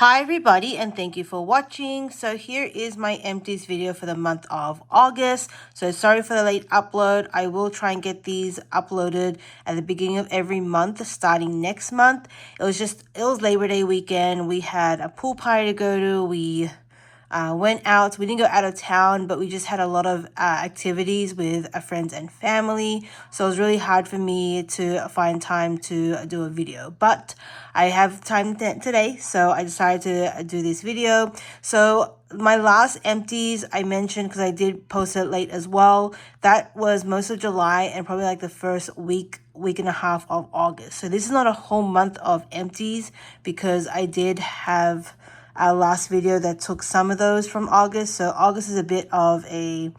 Hi everybody, and thank you for watching. So here is my empties video for the month of August. So sorry for the late upload. I will try and get these uploaded at the beginning of every month starting next month. It was Labor Day weekend. We had a pool party to go to. We went out. We didn't go out of town, but we just had a lot of activities with friends and family. So it was really hard for me to find time to do a video. But I have time today, so I decided to do this video. So my last empties I mentioned, because I did post it late as well, that was most of July and probably like the first week and a half of August. So this is not a whole month of empties because I did have our last video that took some of those from August. So August is a bit of a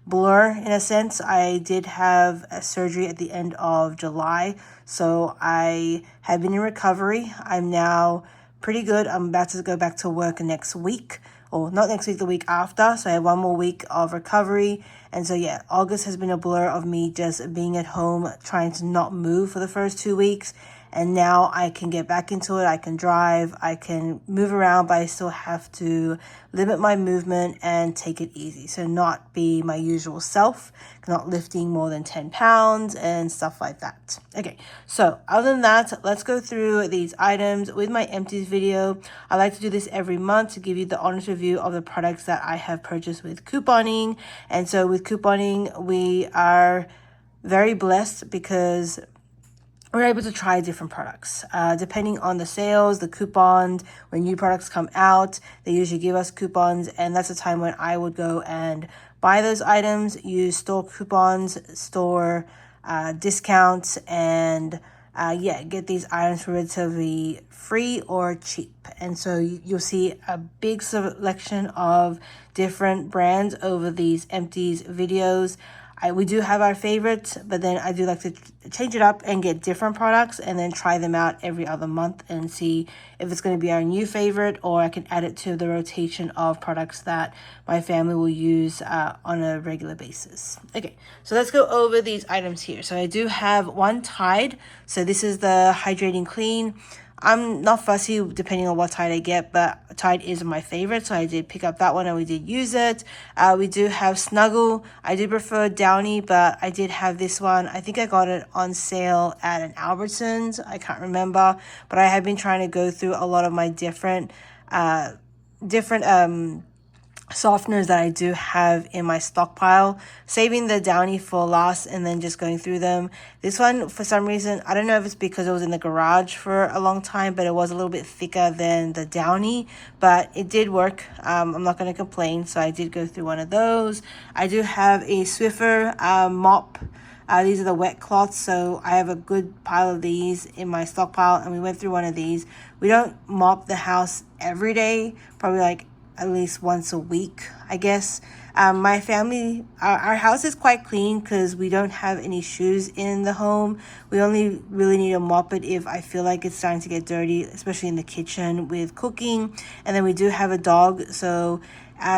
blur in a sense. I did have a surgery at the end of July, so I have been in recovery. I'm now pretty good. I'm about to go back to work next week, or not next week, the week after. So I have one more week of recovery. And so yeah, August has been a blur of me just being at home, trying to not move for the first 2 weeks. And now I can get back into it. I can drive, I can move around, but I still have to limit my movement and take it easy. So not be my usual self, not lifting more than 10 pounds and stuff like that. Okay, so other than that, let's go through these items with my empties video. I like to do this every month to give you the honest review of the products that I have purchased with couponing. And so with couponing, we are very blessed because we're able to try different products. Depending on the sales, the coupons, when new products come out, they usually give us coupons, and that's a time when I would go and buy those items, use store coupons, store discounts, and get these items for relatively free or cheap. And so you'll see a big selection of different brands over these empties videos. We do have our favorites, but then I do like to change it up and get different products and then try them out every other month and see if it's going to be our new favorite, or I can add it to the rotation of products that my family will use on a regular basis. Okay, so let's go over these items here. So I do have one Tide. So this is the Hydrating Clean. I'm not fussy depending on what Tide I get, but Tide is my favorite, so I did pick up that one and we did use it. We do have Snuggle. I do prefer Downy, but I did have this one. I think I got it on sale at an Albertsons. I can't remember, but I have been trying to go through a lot of my different softeners that I do have in my stockpile, saving the Downy for last and then just going through them. This one, for some reason, I don't know if it's because it was in the garage for a long time, but it was a little bit thicker than the Downy, but it did work. I'm not going to complain, so I did go through one of those. I do have a Swiffer mop. These are the wet cloths, so I have a good pile of these in my stockpile, and we went through one of these. We don't mop the house every day, probably like at least once a week, I guess. My family, our house is quite clean because we don't have any shoes in the home. We only really need to mop it if I feel like it's starting to get dirty, especially in the kitchen with cooking. And then we do have a dog, so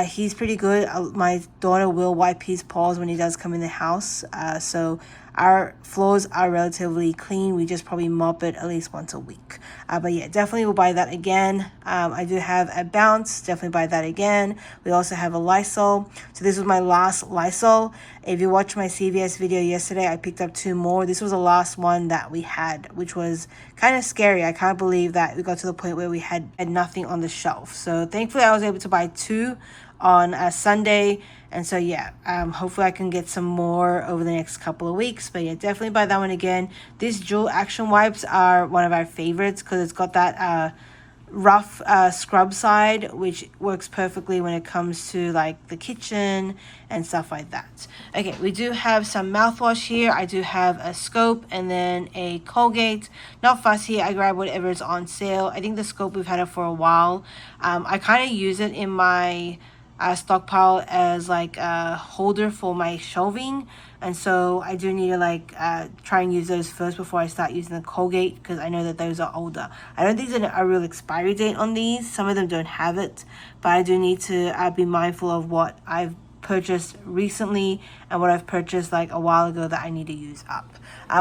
he's pretty good. My daughter will wipe his paws when he does come in the house. So our floors are relatively clean. We just probably mop it at least once a week. But yeah, definitely will buy that again. I do have a Bounce. Definitely buy that again. We also have a Lysol. So this was my last Lysol. If you watched my CVS video yesterday, I picked up 2 more. This was the last one that we had, which was kind of scary. I can't believe that we got to the point where we had nothing on the shelf. So thankfully I was able to buy 2 on a Sunday. And so yeah, hopefully I can get some more over the next couple of weeks. But yeah, definitely buy that one again. These dual action wipes are one of our favorites because it's got that rough scrub side, which works perfectly when it comes to like the kitchen and stuff like that. Okay, we do have some mouthwash here. I do have a Scope and then a Colgate. Not fussy, I grab whatever is on sale. I think the Scope, we've had it for a while. I kind of use it in my stockpile as like a holder for my shelving, and so I do need to like try and use those first before I start using the Colgate, because I know that those are older. I don't think there's a real expiry date on these. Some of them don't have it, but I do need to be mindful of what I've purchased recently and what I've purchased like a while ago that I need to use up.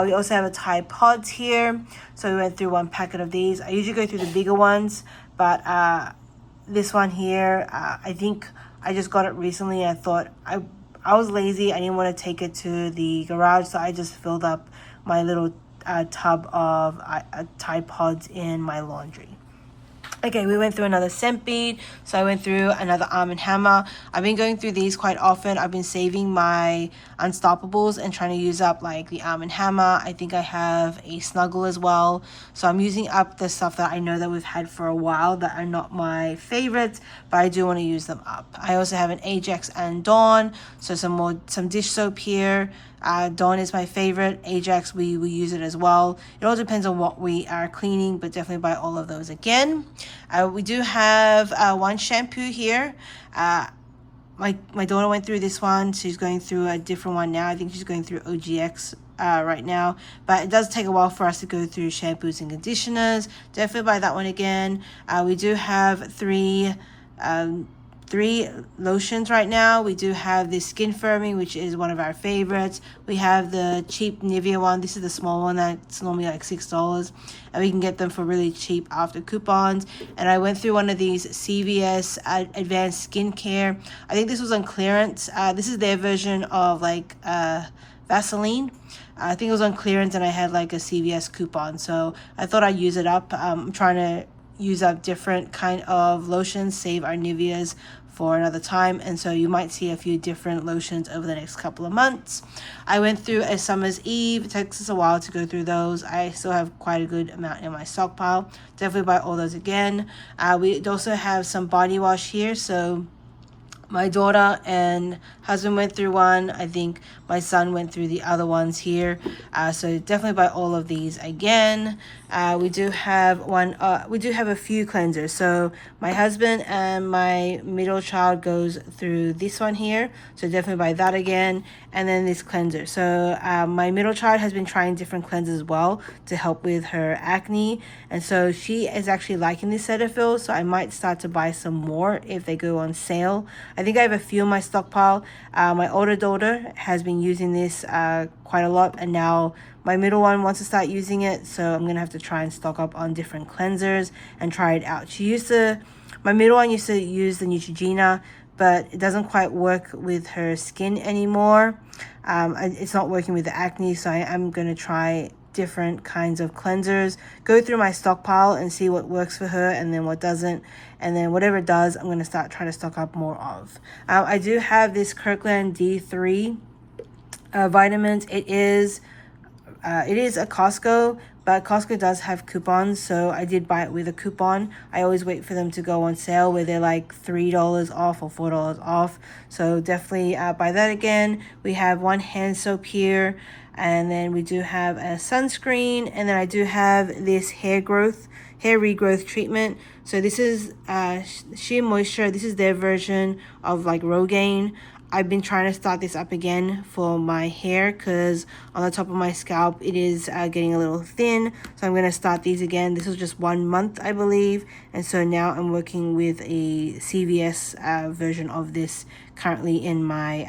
We also have a Tide Pods here. So we went through one packet of these. I usually go through the bigger ones, but this one here, I think I just got it recently. I thought I was lazy. I didn't want to take it to the garage, so I just filled up my little tub of Tide Pods in my laundry. Okay, we went through another scent bead. So I went through another Arm & Hammer. I've been going through these quite often. I've been saving my Unstoppables and trying to use up like the Arm & Hammer. I think I have a Snuggle as well. So I'm using up the stuff that I know that we've had for a while that are not my favorites, but I do want to use them up. I also have an Ajax and Dawn. So some dish soap here. Dawn is my favorite. Ajax, we use it as well. It all depends on what we are cleaning, but definitely buy all of those again. We do have one shampoo here. My daughter went through this one. She's going through a different one now. I think she's going through OGX right now, but it does take a while for us to go through shampoos and conditioners. Definitely buy that one again. We do have three lotions right now. We do have the skin firming, which is one of our favorites. We have the cheap Nivea one. This is the small one that's normally like $6, and we can get them for really cheap after coupons. And I went through one of these CVS advanced skincare. I think this was on clearance. This is their version of like Vaseline. I think it was on clearance, and I had like a CVS coupon, so I thought I'd use it up. I'm trying to use up different kind of lotions, save our Niveas for another time, and so you might see a few different lotions over the next couple of months. I went through a Summer's Eve. It takes us a while to go through those. I still have quite a good amount in my stockpile. Definitely buy all those again. We also have some body wash here, so my daughter and husband went through one. I think my son went through the other ones here. So definitely buy all of these again. We do have one. We do have a few cleansers. So my husband and my middle child goes through this one here. So definitely buy that again. And then this cleanser. So my middle child has been trying different cleansers as well to help with her acne. And so she is actually liking this Cetaphil. So I might start to buy some more if they go on sale. I think I have a few in my stockpile. My older daughter has been using this quite a lot, and now my middle one wants to start using it, so I'm gonna have to try and stock up on different cleansers and try it out. My middle one used to use the Neutrogena, but it doesn't quite work with her skin anymore. It's not working with the acne, so I am gonna try different kinds of cleansers, go through my stockpile and see what works for her and then what doesn't, and then whatever it does, I'm going to start trying to stock up more of. I do have this Kirkland D3 vitamins. It is a Costco, but Costco does have coupons, so I did buy it with a coupon. I always wait for them to go on sale where they're like $3 off or $4 off, so definitely buy that again. We have one hand soap here, and then we do have a sunscreen, and then I do have this hair regrowth treatment. So this is Sheer Moisture. This is their version of like Rogaine. I've been trying to start this up again for my hair because on the top of my scalp it is getting a little thin, so I'm going to start these again. This was just 1 month, I believe, and so now I'm working with a CVS version of this currently in my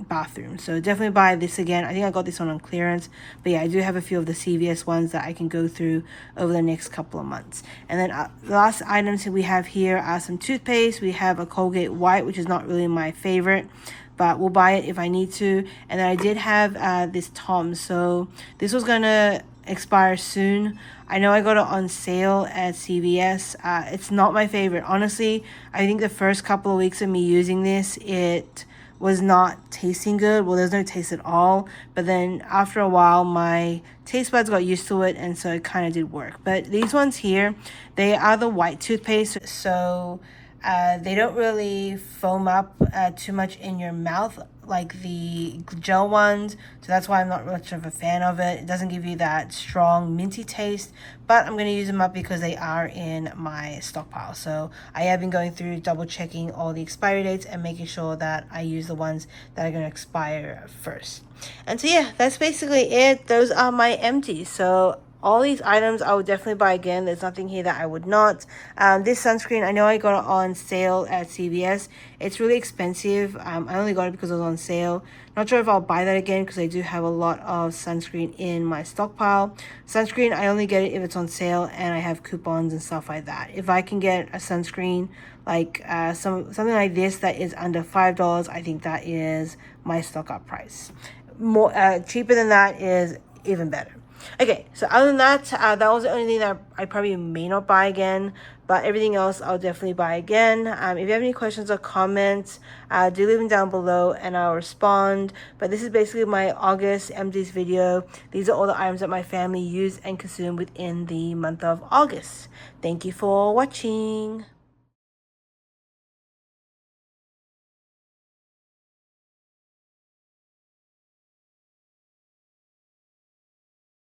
bathroom. So definitely buy this again. I think I got this one on clearance, but yeah, I do have a few of the CVS ones that I can go through over the next couple of months. And then the last items that we have here are some toothpaste. We have a Colgate White, which is not really my favorite, but we'll buy it if I need to. And then I did have this Tom, so this was gonna expire soon. I know I got it on sale at CVS. It's not my favorite, honestly. I think the first couple of weeks of me using this, it was not tasting good. Well, there's no taste at all, but then after a while my taste buds got used to it, and so it kind of did work. But these ones here, they are the white toothpaste, so they don't really foam up too much in your mouth like the gel ones, so that's why I'm not much of a fan of it. It doesn't give you that strong minty taste, but I'm going to use them up because they are in my stockpile. So I have been going through double checking all the expiry dates and making sure that I use the ones that are going to expire first. And so yeah, that's basically it. Those are my empties. So all these items I would definitely buy again. There's nothing here that I would not. This sunscreen, I know I got it on sale at CVS. It's really expensive. I only got it because it was on sale. Not sure if I'll buy that again because I do have a lot of sunscreen in my stockpile. Sunscreen, I only get it if it's on sale and I have coupons and stuff like that. If I can get a sunscreen like something like this that is under $5, I think that is my stock up price. More cheaper than that is even better. Okay, so other than that, that was the only thing that I probably may not buy again, but everything else I'll definitely buy again. If you have any questions or comments, do leave them down below and I'll respond. But this is basically my August empties video. These are all the items that my family used and consumed within the month of August. Thank you for watching.